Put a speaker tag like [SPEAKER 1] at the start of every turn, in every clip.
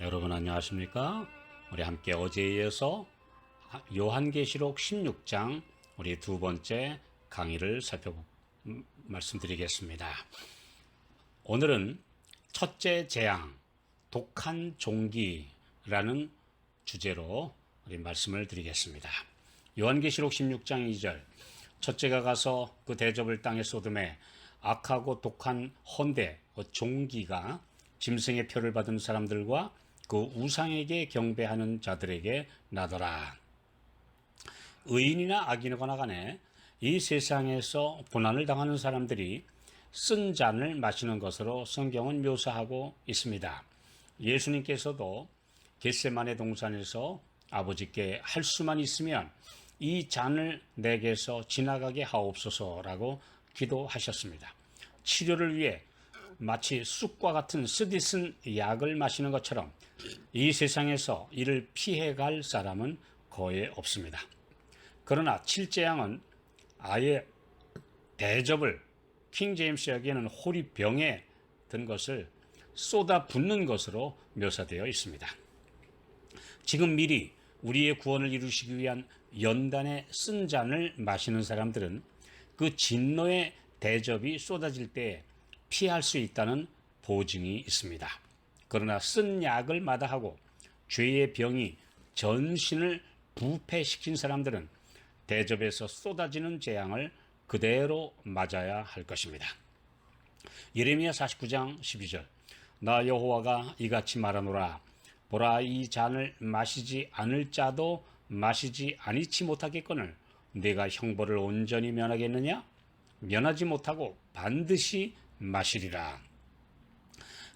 [SPEAKER 1] 여러분 안녕하십니까? 우리 함께 어제에 이어서 요한계시록 16장 우리 두 번째 강의를 말씀드리겠습니다. 오늘은 첫째 재앙, 독한 종기라는 주제로 우리 말씀을 드리겠습니다. 요한계시록 16장 2절, 첫째가 가서 그 대접을 땅에 쏟음에 악하고 독한 헌대, 종기가 짐승의 표를 받은 사람들과 그 우상에게 경배하는 자들에게 나더라. 의인이나 악인이거나 간에 이 세상에서 고난을 당하는 사람들이 쓴 잔을 마시는 것으로 성경은 묘사하고 있습니다. 예수님께서도 겟세마네 동산에서 아버지께 할 수만 있으면 이 잔을 내게서 지나가게 하옵소서라고 기도하셨습니다. 치료를 위해 마치 쑥과 같은 쓰디쓴 약을 마시는 것처럼 이 세상에서 이를 피해갈 사람은 거의 없습니다. 그러나 7재앙은 아예 대접을 킹 제임스에게는 호리병에 든 것을 쏟아 붓는 것으로 묘사되어 있습니다. 지금 미리 우리의 구원을 이루시기 위한 연단의 쓴 잔을 마시는 사람들은 그 진노의 대접이 쏟아질 때 피할 수 있다는 보증이 있습니다. 그러나 쓴 약을 마다하고 죄의 병이 전신을 부패시킨 사람들은 대접에서 쏟아지는 재앙을 그대로 맞아야 할 것입니다. 예레미야 49장 12절, 나 여호와가 이같이 말하노라. 보라, 이 잔을 마시지 않을 자도 마시지 아니치 못하겠거늘 내가 형벌을 온전히 면하겠느냐? 면하지 못하고 반드시 마시리라.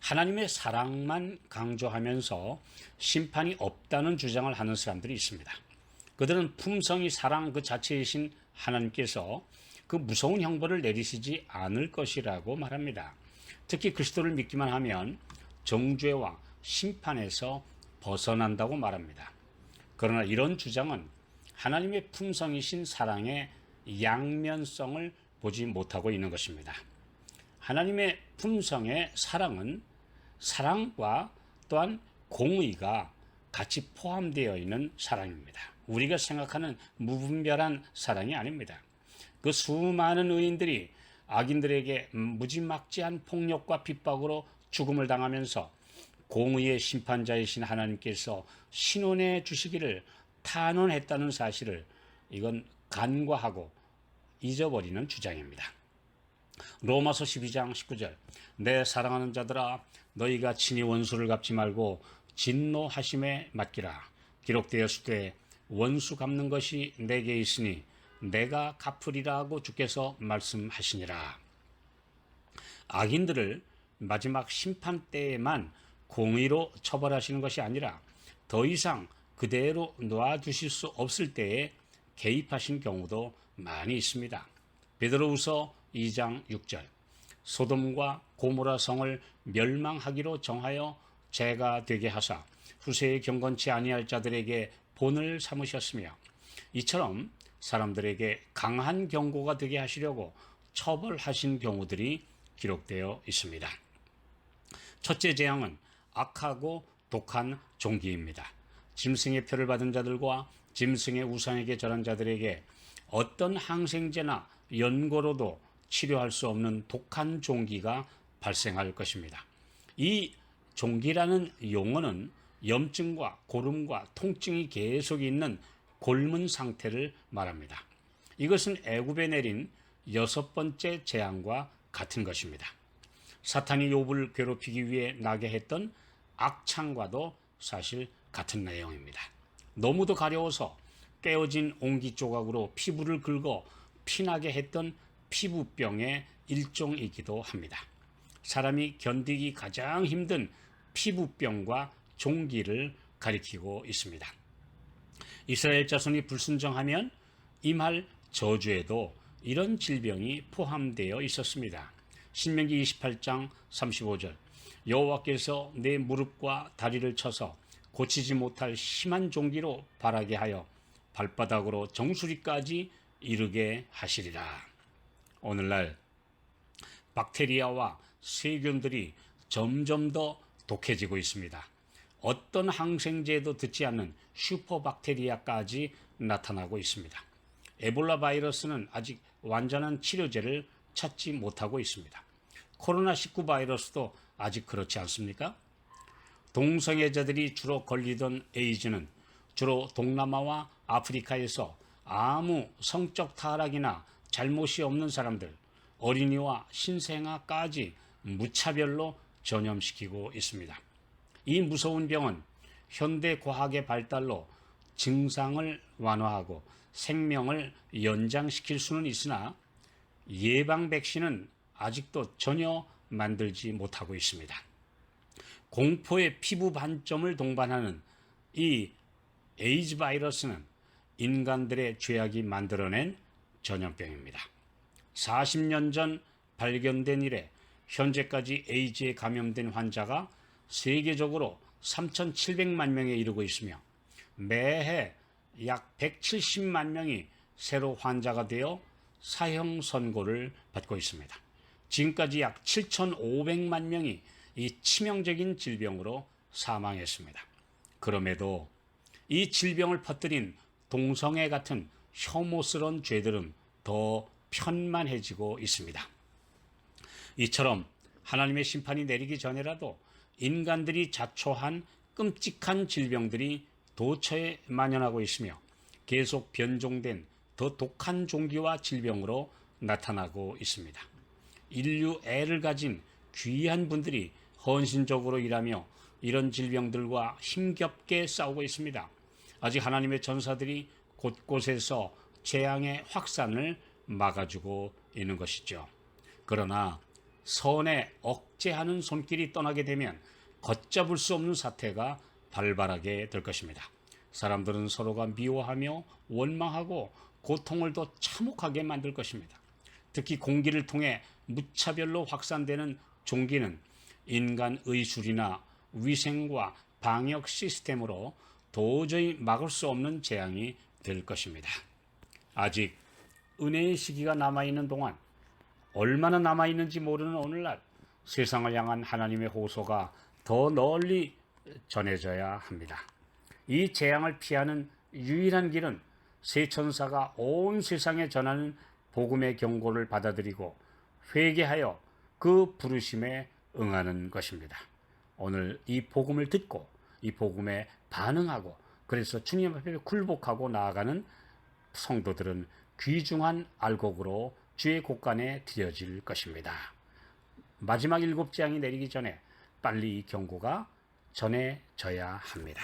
[SPEAKER 1] 하나님의 사랑만 강조하면서 심판이 없다는 주장을 하는 사람들이 있습니다. 그들은 품성이 사랑 그 자체이신 하나님께서 그 무서운 형벌을 내리시지 않을 것이라고 말합니다. 특히 그리스도를 믿기만 하면 정죄와 심판에서 벗어난다고 말합니다. 그러나 이런 주장은 하나님의 품성이신 사랑의 양면성을 보지 못하고 있는 것입니다. 하나님의 품성의 사랑은 사랑과 또한 공의가 같이 포함되어 있는 사랑입니다. 우리가 생각하는 무분별한 사랑이 아닙니다. 그 수많은 의인들이 악인들에게 무지막지한 폭력과 핍박으로 죽음을 당하면서 공의의 심판자이신 하나님께서 신원해 주시기를 탄원했다는 사실을 이건 간과하고 잊어버리는 주장입니다. 로마서 12장 19절, 내 사랑하는 자들아 너희가 친히 원수를 갚지 말고 진노하심에 맡기라. 기록되었으되 원수 갚는 것이 내게 있으니 내가 갚으리라고 주께서 말씀하시니라. 악인들을 마지막 심판 때에만 공의로 처벌하시는 것이 아니라 더 이상 그대로 놔두실 수 없을 때에 개입하신 경우도 많이 있습니다. 베드로후서 2장 6절, 소돔과 고모라 성을 멸망하기로 정하여 죄가 되게 하사 후세에 경건치 아니할 자들에게 본을 삼으셨으며 이처럼 사람들에게 강한 경고가 되게 하시려고 처벌하신 경우들이 기록되어 있습니다. 첫째 재앙은 악하고 독한 종기입니다. 짐승의 표를 받은 자들과 짐승의 우상에게 절한 자들에게 어떤 항생제나 연고로도 치료할 수 없는 독한 종기가 발생할 것입니다. 이 종기라는 용어는 염증과 고름과 통증이 계속 있는 곪은 상태를 말합니다. 이것은 애굽에 내린 6번째 재앙과 같은 것입니다. 사탄이 욥을 괴롭히기 위해 나게 했던 악창과도 사실 같은 내용입니다. 너무도 가려워서 깨어진 옹기 조각으로 피부를 긁어 피나게 했던 피부병의 일종이기도 합니다. 사람이 견디기 가장 힘든 피부병과 종기를 가리키고 있습니다. 이스라엘 자손이 불순종하면 임할 저주에도 이런 질병이 포함되어 있었습니다. 신명기 28장 35절, 여호와께서 내 무릎과 다리를 쳐서 고치지 못할 심한 종기로 발하게 하여 발바닥으로 정수리까지 이르게 하시리라. 오늘날 박테리아와 세균들이 점점 더 독해지고 있습니다. 어떤 항생제도 듣지 않는 슈퍼박테리아까지 나타나고 있습니다. 에볼라 바이러스는 아직 완전한 치료제를 찾지 못하고 있습니다. 코로나19 바이러스도 아직 그렇지 않습니까? 동성애자들이 주로 걸리던 에이즈는 주로 동남아와 아프리카에서 아무 성적 타락이나 잘못이 없는 사람들, 어린이와 신생아까지 무차별로 전염시키고 있습니다. 이 무서운 병은 현대 과학의 발달로 증상을 완화하고 생명을 연장시킬 수는 있으나 예방 백신은 아직도 전혀 만들지 못하고 있습니다. 공포의 피부 반점을 동반하는 이 에이즈 바이러스는 인간들의 죄악이 만들어낸 전염병입니다. 40년 전 발견된 이래 현재까지 에이즈에 감염된 환자가 세계적으로 3,700만 명에 이르고 있으며 매해 약 170만 명이 새로 환자가 되어 사형 선고를 받고 있습니다. 지금까지 약 7,500만 명이 이 치명적인 질병으로 사망했습니다. 그럼에도 이 질병을 퍼뜨린 동성애 같은 혐오스러운 죄들은 더 편만해지고 있습니다. 이처럼 하나님의 심판이 내리기 전에라도 인간들이 자초한 끔찍한 질병들이 도처에 만연하고 있으며 계속 변종된 더 독한 종기와 질병으로 나타나고 있습니다. 인류 애를 가진 귀한 분들이 헌신적으로 일하며 이런 질병들과 힘겹게 싸우고 있습니다. 아직 하나님의 전사들이 곳곳에서 재앙의 확산을 막아주고 있는 것이죠. 그러나 선에 억제하는 손길이 떠나게 되면 걷잡을 수 없는 사태가 발발하게 될 것입니다. 사람들은 서로가 미워하며 원망하고 고통을 더 참혹하게 만들 것입니다. 특히 공기를 통해 무차별로 확산되는 종기는 인간 의술이나 위생과 방역 시스템으로 도저히 막을 수 없는 재앙이 될 것입니다. 아직 은혜의 시기가 남아있는 동안 얼마나 남아있는지 모르는 오늘날 세상을 향한 하나님의 호소가 더 널리 전해져야 합니다. 이 재앙을 피하는 유일한 길은 새 천사가 온 세상에 전하는 복음의 경고를 받아들이고 회개하여 그 부르심에 응하는 것입니다. 오늘 이 복음을 듣고 이 복음에 반응하고 그래서 주님 앞에 굴복하고 나아가는 성도들은 귀중한 알곡으로 주의 곳간에 드려질 것입니다. 마지막 7재앙이 내리기 전에 빨리 이 경고가 전해져야 합니다.